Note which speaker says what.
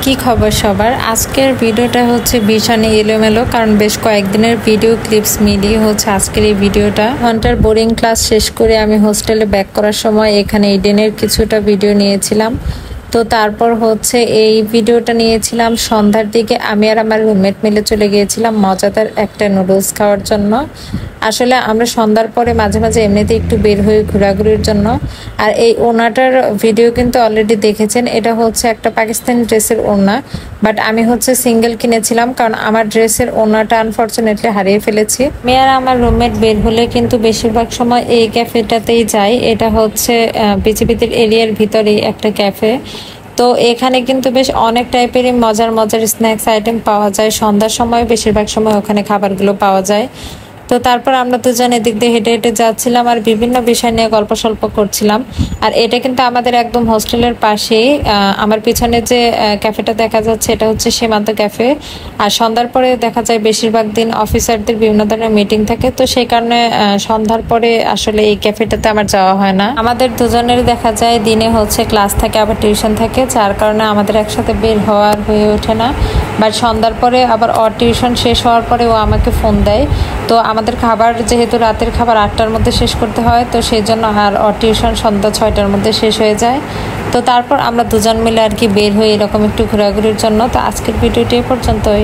Speaker 1: কি খবর সবার। আজকের ভিডিওটা হচ্ছে ভীষণ এলোমেলো, কারণ বেশ কয়েকদিনের ভিডিও ক্লিপস মিলিয়ে হচ্ছে আজকের এই ভিডিওটা। ঘন্টার বোরিং ক্লাস শেষ করে আমি হোস্টেলে ব্যাক করার সময় এখানে ইডেনের কিছুটা ভিডিও নিয়েছিলাম। তো তারপর হচ্ছে এই ভিডিওটা নিয়েছিলাম সন্ধ্যার দিকে। আমি আর আমার রুমমেট মিলে চলে গিয়েছিলাম মজাদার একটা নুডলস খাওয়ার জন্য। আসলে আমরা সন্ধ্যার পরে মাঝে মাঝে এমনিতে একটু বের হই ঘোরাঘুরির জন্য। আর এই ওড়নাটার ভিডিও কিন্তু অলরেডি দেখেছেন। এটা হচ্ছে একটা পাকিস্তানি ড্রেসের ওড়না, বাট আমি হচ্ছে সিঙ্গেল কিনেছিলাম, কারণ আমার ড্রেসের ওড়নাটা আনফর্চুনেটলি হারিয়ে ফেলেছি। মেয়ার আমার রুমমেট বের হলে কিন্তু বেশিরভাগ সময় এই ক্যাফেটাতেই যাই। এটা হচ্ছে বিচিবিতির এরিয়ার ভিতরেই একটা ক্যাফে। তো এখানে কিন্তু বেশ অনেক টাইপেরই মজার মজার স্ন্যাক্স আইটেম পাওয়া যায়। সন্ধ্যার সময় বেশিরভাগ সময় ওখানে খাবারগুলো পাওয়া যায়। তো তারপর আমরা দুজন এদিক দিয়ে হেঁটে হেঁটে যাচ্ছিলাম আর বিভিন্ন বিষয় নিয়ে গল্প সল্প করছিলাম। আর এটা কিন্তু আমাদের একদম হোস্টেলের পাশেই। আমার পিছনে যে ক্যাফেটা দেখা যাচ্ছে এটা হচ্ছে সীমান্ত ক্যাফে। আর সন্ধ্যার পরে দেখা যায় বেশিরভাগ দিন অফিসারদের বিভিন্ন ধরনের মিটিং থাকে, তো সেই কারণে সন্ধ্যার পরে আসলে এই ক্যাফেটাতে আমার যাওয়া হয় না। আমাদের দুজনের দেখা যায় দিনে হচ্ছে ক্লাস থাকে, আবার টিউশন থাকে, যার কারণে আমাদের একসাথে বের হওয়ার হয়ে ওঠে না। বাট সন্ধ্যার পরে আবার টিউশন শেষ হওয়ার পরে ও আমাকে ফোন দেয়। তো আমাদের খাবার যেহেতু রাতের খাবার 8টার মধ্যে শেষ করতে হয়, তো সেই জন্য আর টিউশন সন্ধ্যা 6টার মধ্যে শেষ হয়ে যায়। তো তারপর আমরা দুজন মিলে আর কি বের হই এরকম একটু ঘোরাঘুরির জন্য। তো আজকের ভিডিওটি এ পর্যন্তই।